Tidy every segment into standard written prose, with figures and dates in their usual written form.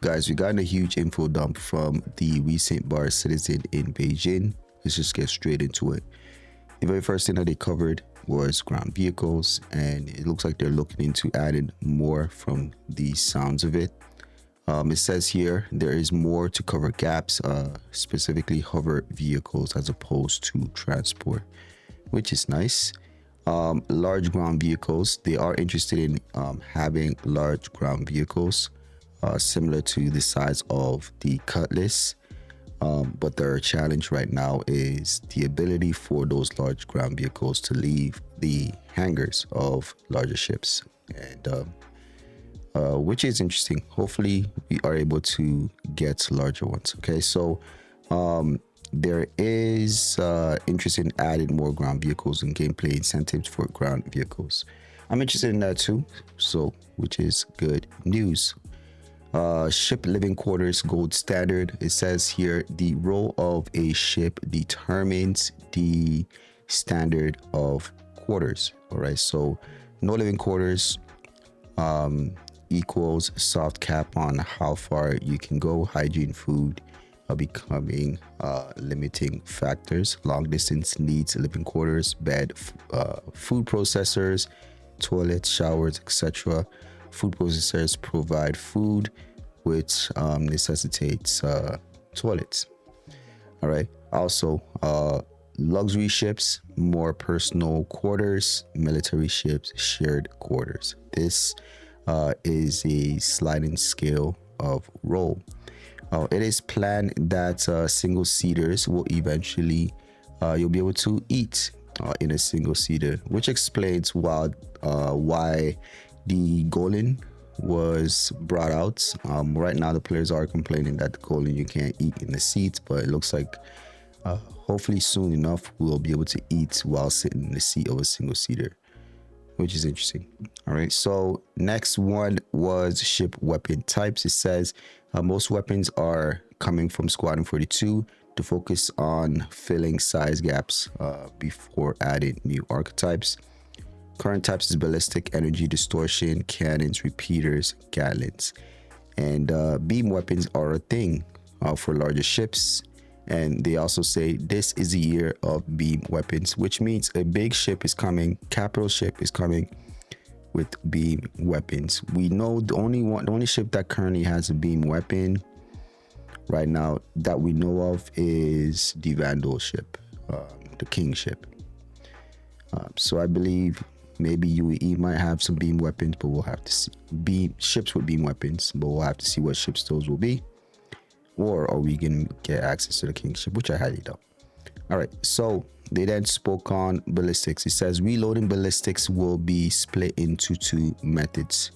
Guys, we got a huge info dump from the recent bar citizen in Beijing. Let's just get straight into it. The very first thing that they covered was ground vehicles, and it looks like they're looking into adding more from the sounds of it. It says here there is more to cover gaps, specifically hover vehicles as opposed to transport, which is nice. Large ground vehicles, they are interested in having large ground vehicles similar to the size of the Cutlass, but their challenge right now is the ability for those large ground vehicles to leave the hangars of larger ships, and which is interesting. Hopefully we are able to get larger ones. Okay, so there is interest in adding more ground vehicles and gameplay incentives for ground vehicles. I'm interested in that too, so which is good news. Ship living quarters gold standard. It says here the role of a ship determines the standard of quarters. All right, so no living quarters equals soft cap on how far you can go. Hygiene, food are becoming limiting factors. Long distance needs living quarters, bed, food processors, toilets, showers, etc. Food processors provide food, which necessitates toilets. All right, also luxury ships, more personal quarters. Military ships, shared quarters. This is a sliding scale of role. It is planned that single seaters will eventually you'll be able to eat in a single seater, which explains why the Golem was brought out. Right now the players are complaining that the Golem you can't eat in the seats, but it looks like hopefully soon enough we'll be able to eat while sitting in the seat of a single seater, which is interesting. All right, so next one was ship weapon types. It says most weapons are coming from Squadron 42 to focus on filling size gaps before adding new archetypes. Current types is ballistic, energy distortion, cannons, repeaters, gatlings, and beam weapons are a thing for larger ships. And they also say this is a year of beam weapons, which means a big ship is coming, capital ship is coming with beam weapons. We know the only ship that currently has a beam weapon right now that we know of is the Vandal ship, the King ship. So I believe maybe UAE might have some beam weapons, but we'll have to see. Ships with beam weapons, but we'll have to see what ships those will be. Or are we gonna get access to the King ship, which I highly doubt. All right, so they then spoke on ballistics. It says reloading ballistics will be split into two methods.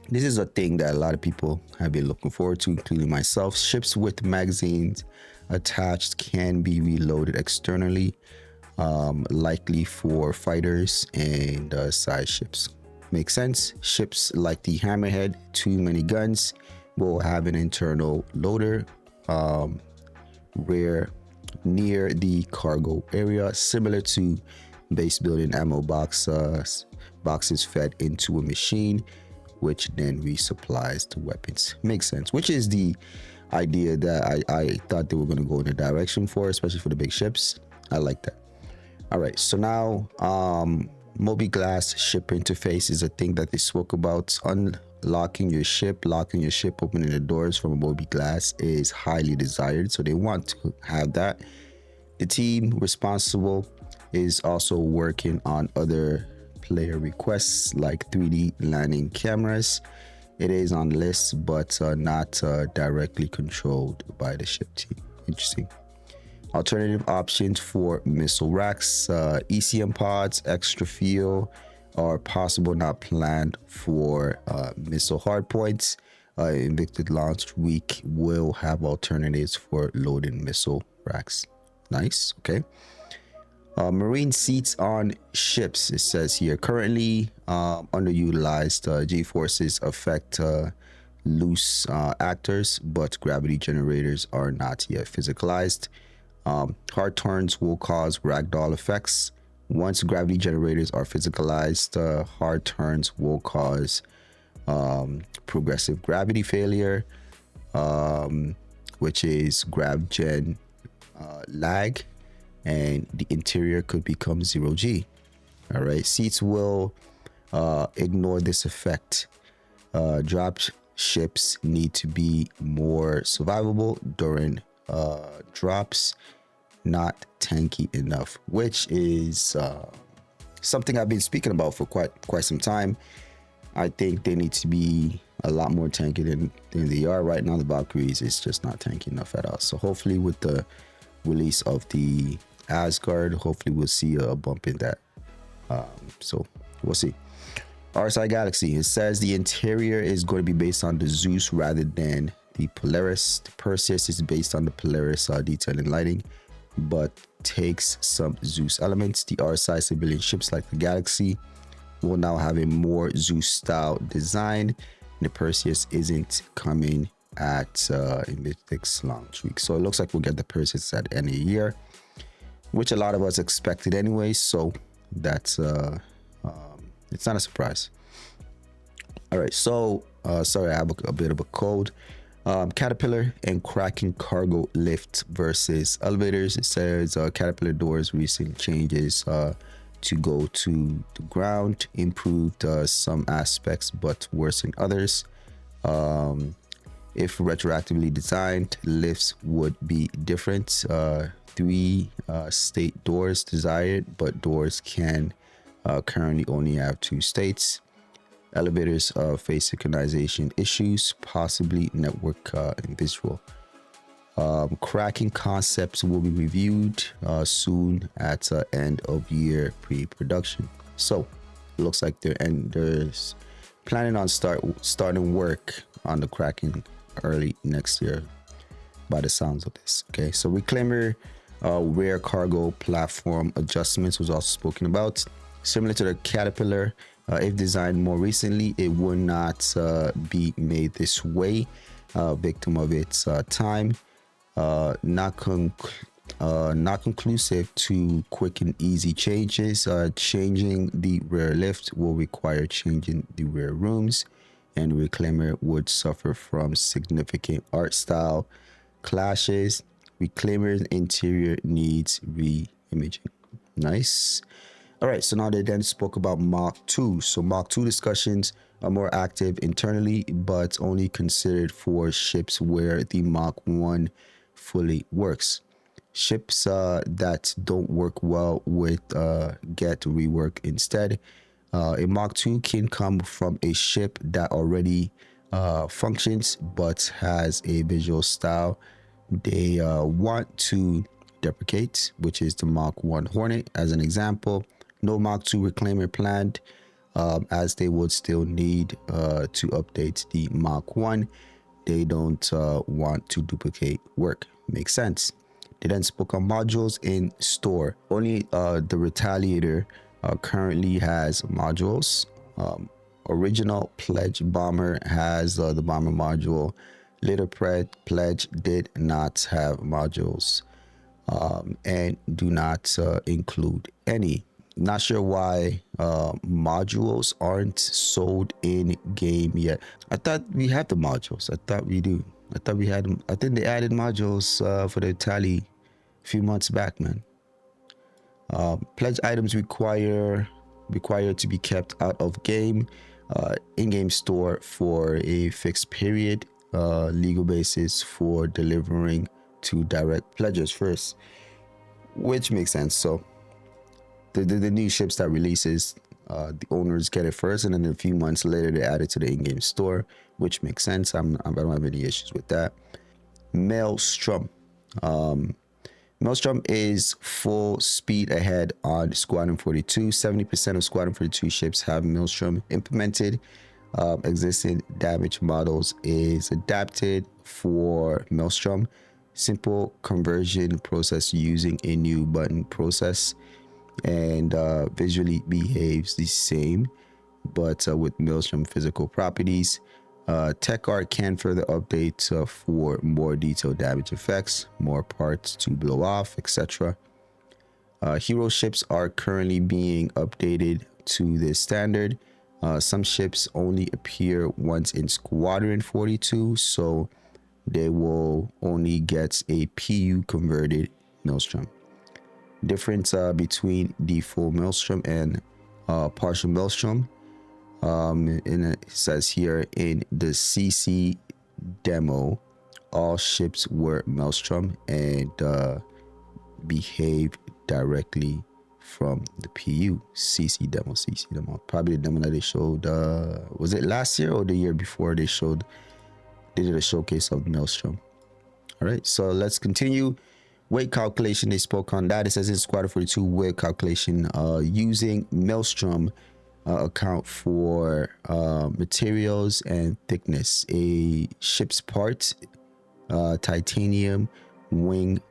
This is a thing that a lot of people have been looking forward to, including myself. Ships with magazines attached can be reloaded externally, likely for fighters and size ships. Makes sense. Ships like the Hammerhead, too many guns, will have an internal loader rear near the cargo area, similar to base building ammo boxes fed into a machine, which then resupplies the weapons. Makes sense, which is the idea that I thought they were going to go in a direction for, especially for the big ships. I like that. All right, so now Mobi-Glass ship interface is a thing that they spoke about. Unlocking your ship, locking your ship, opening the doors from a Mobi-Glass is highly desired, so they want to have that. The team responsible is also working on other player requests like 3D landing cameras. It is on lists, but not directly controlled by the ship team. Interesting. Alternative options for missile racks, ECM pods, extra fuel are possible, not planned for missile hardpoints. Invictus launch week will have alternatives for loading missile racks. Nice. Okay. Marine seats on ships, it says here, currently underutilized. G-forces affect loose actors, but gravity generators are not yet physicalized. Hard turns will cause ragdoll effects. Once gravity generators are physicalized, hard turns will cause progressive gravity failure, which is grav gen lag, and the interior could become 0G. All right, seats will ignore this effect. Drop ships need to be more survivable during drops, not tanky enough, which is something I've been speaking about for quite some time. I think they need to be a lot more tanky than they are right now. The Valkyries is just not tanky enough at all. So hopefully with the release of the Asgard, hopefully we'll see a bump in that. So we'll see. RSI Galaxy, it says the interior is going to be based on the Zeus rather than the Polaris. The Perseus is based on the Polaris detail and lighting, but takes some Zeus elements. The RSI civilian ships like the Galaxy will now have a more Zeus style design. The Perseus isn't coming at Invictus launch week. So it looks like we'll get the Perseus at the end of the year, which a lot of us expected anyway. So that's it's not a surprise. All right, so sorry, I have a bit of a cold. Caterpillar and Kraken cargo lift versus elevators. It says Caterpillar doors recent changes to go to the ground, improved some aspects but worsened others. If retroactively designed, lifts would be different. 3 state doors desired, but doors can currently only have 2 states. Elevators face synchronization issues, possibly network and visual. Cracking concepts will be reviewed soon at end of year pre-production. So it looks like there's planning on starting work on the cracking early next year by the sounds of this. Okay, so Reclaimer rear cargo platform adjustments was also spoken about. Similar to the Caterpillar, if designed more recently, it would not be made this way, victim of its time. Not conclusive to quick and easy changes. Changing the rear lift will require changing the rear rooms, and Reclaimer would suffer from significant art style clashes. Reclaimer's interior needs re-imaging. Nice. All right, so now they then spoke about Mach 2. So Mach 2 discussions are more active internally, but only considered for ships where the Mach 1 fully works. Ships that don't work well with get rework instead. A Mach 2 can come from a ship that already functions but has a visual style they want to deprecate, which is the Mach 1 Hornet as an example. No Mach 2 Reclaimer planned, as they would still need to update the Mach 1. They don't want to duplicate work. Makes sense. They then spoke on modules in store. Only the Retaliator currently has modules. Original Pledge Bomber has the bomber module. Later Pledge did not have modules and do not include any. Not sure why modules aren't sold in game yet. I thought we had the modules. I thought we do. I thought we had them. I think they added modules for the tally a few months back, man. Pledge items required to be kept out of game, in-game store for a fixed period, legal basis for delivering to direct pledgers first, which makes sense. So the new ships that releases, the owners get it first, and then a few months later they add it to the in-game store, which makes sense. I don't have any issues with that. Maelstrom. Maelstrom is full speed ahead on Squadron 42. 70% of Squadron 42 ships have Maelstrom implemented. Existing damage models is adapted for Maelstrom. Simple conversion process using a new button process, and visually behaves the same, but with Maelstrom physical properties. Tech art can further update for more detailed damage effects, more parts to blow off, etc. Hero ships are currently being updated to this standard. Some ships only appear once in Squadron 42, so they will only get a PU converted Maelstrom. Difference between the full Maelstrom and partial Maelstrom. And it says here in the CC demo, all ships were Maelstrom and behave directly from the PU. CC demo. Probably the demo that they showed. Was it last year or the year before they did a showcase of Maelstrom? All right, so let's continue. Weight calculation, they spoke on that. It says in Squadron 42 weight calculation using Maelstrom account for materials and thickness. A ship's part, titanium wing,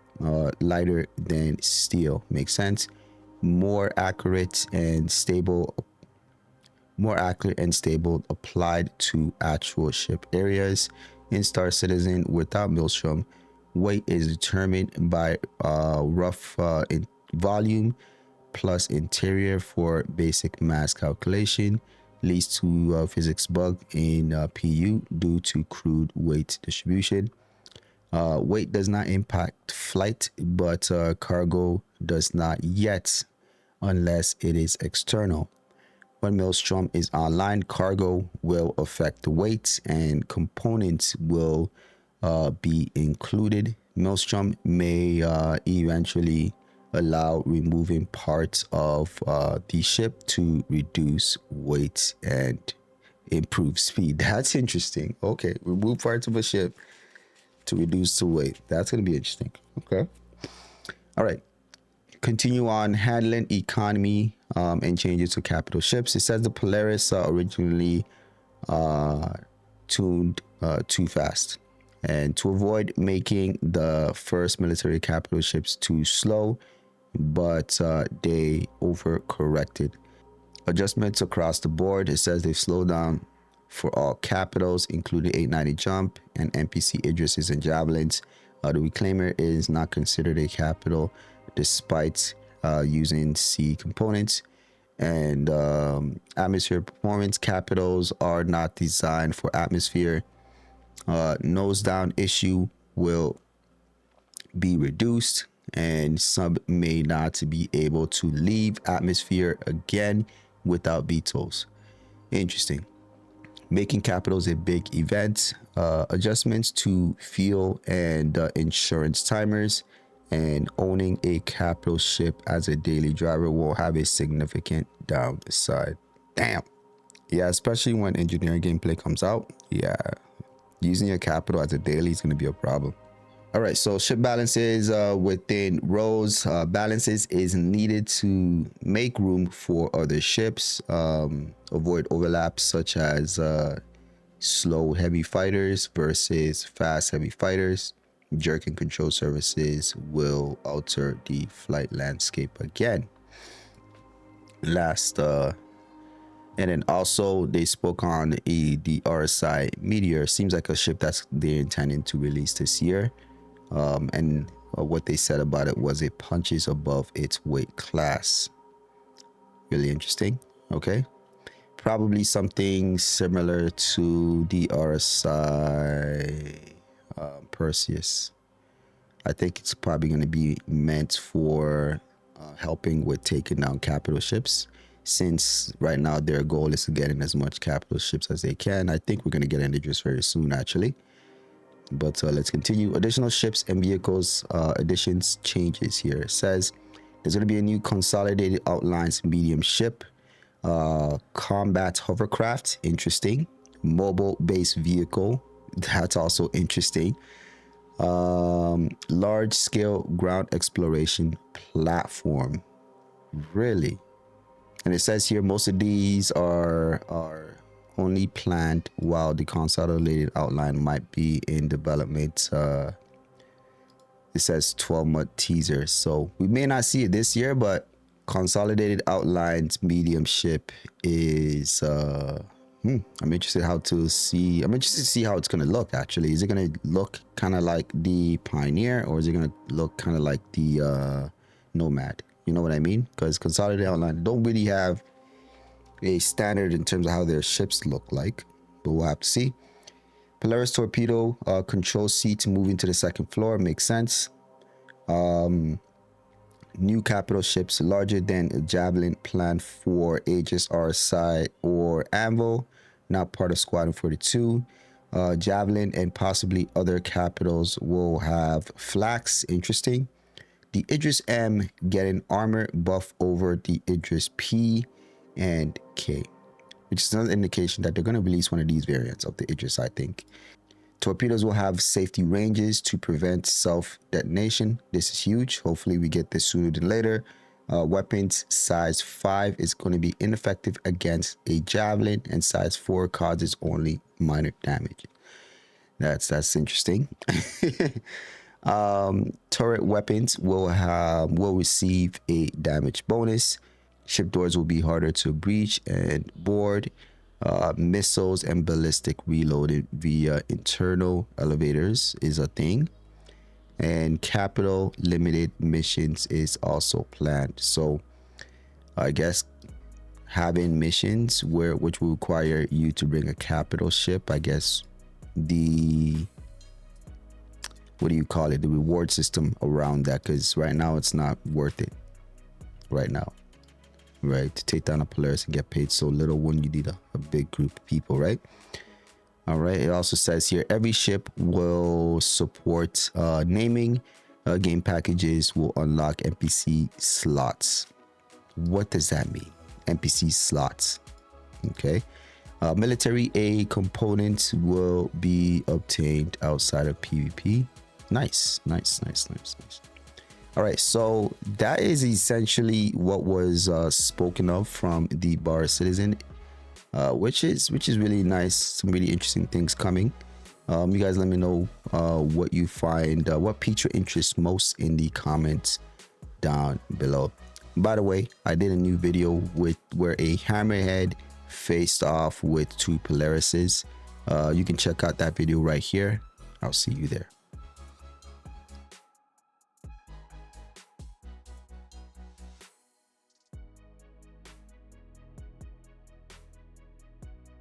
lighter than steel. Makes sense. More accurate and stable applied to actual ship areas. In Star Citizen without Maelstrom, weight is determined by rough in volume plus interior for basic mass calculation. Leads to physics bug in PU due to crude weight distribution. Weight does not impact flight, but cargo does not yet unless it is external. When Maelstrom is online, cargo will affect the weight and components will be included. Maelstrom may eventually allow removing parts of the ship to reduce weight and improve speed. That's interesting. Okay, remove parts of a ship to reduce the weight. That's going to be interesting. Okay. All right. Continue on handling economy and changes to capital ships. It says the Polaris originally tuned too fast, and to avoid making the first military capital ships too slow, but they overcorrected. Adjustments across the board. It says they've slowed down for all capitals, including 890 jump and NPC Idrises and javelins. The reclaimer is not considered a capital despite using C components. And atmosphere performance capitals are not designed for atmosphere. Nose down issue will be reduced, and sub may not be able to leave atmosphere again without VTOLs. Interesting. Making capitals a big event. Adjustments to fuel and insurance timers, and owning a capital ship as a daily driver will have a significant downside. Damn. Yeah, especially when engineering gameplay comes out. Yeah, using your capital as a daily is going to be a problem. All right, so ship balances within rows. Balances is needed to make room for other ships. Avoid overlaps such as slow heavy fighters versus fast heavy fighters. Jerk and control services will alter the flight landscape again. Last and then also they spoke on the RSI Meteor. Seems like a ship that's they're intending to release this year. And what they said about it was it punches above its weight class. Really interesting. Okay, probably something similar to the RSI Perseus. I think it's probably going to be meant for helping with taking down capital ships, since right now their goal is to get in as much capital ships as they can. I think we're going to get an Idris very soon, actually. But let's continue. Additional ships and vehicles additions changes here. It says there's going to be a new consolidated outlines medium ship, combat hovercraft, interesting. Mobile based vehicle, that's also interesting. Large scale ground exploration platform, really. And it says here most of these are only planned while the consolidated outline might be in development. It says 12-month teaser, so we may not see it this year, but consolidated outlines medium ship is I'm interested to see how it's gonna look. Actually, is it gonna look kind of like the Pioneer, or is it gonna look kind of like the Nomad? You know what I mean? Because consolidated outline don't really have a standard in terms of how their ships look like, but we'll have to see. Polaris torpedo control seats moving to the second floor makes sense. New capital ships larger than a Javelin planned for Aegis, RSI, or Anvil, not part of Squadron 42. Javelin and possibly other capitals will have flax. Interesting. The Idris M getting armor buff over the Idris P and K, which is another indication that they're going to release one of these variants of the Idris, I think. Torpedoes will have safety ranges to prevent self-detonation. This is huge. Hopefully we get this sooner than later. Weapons size 5 is going to be ineffective against a Javelin, and size 4 causes only minor damage. That's interesting. Turret weapons will receive a damage bonus. Ship doors will be harder to breach and board. Missiles and ballistic reloaded via internal elevators is a thing, and capital limited missions is also planned. So I guess having missions which will require you to bring a capital ship, I guess the, what do you call it, the reward system around that, because right now it's not worth it right now, right, to take down a Polaris and get paid so little when you need a big group of people, right? All right, it also says here every ship will support naming. Game packages will unlock NPC slots. What does that mean? NPC slots. Okay. Military A components will be obtained outside of PvP. Nice. All right, so that is essentially what was spoken of from the Bar Citizen, which is really nice. Some really interesting things coming. You guys let me know what you find, what piqued your interest most in the comments down below. By the way, I did a new video where a hammerhead faced off with 2 Polarises. You can check out that video right here. I'll see you there.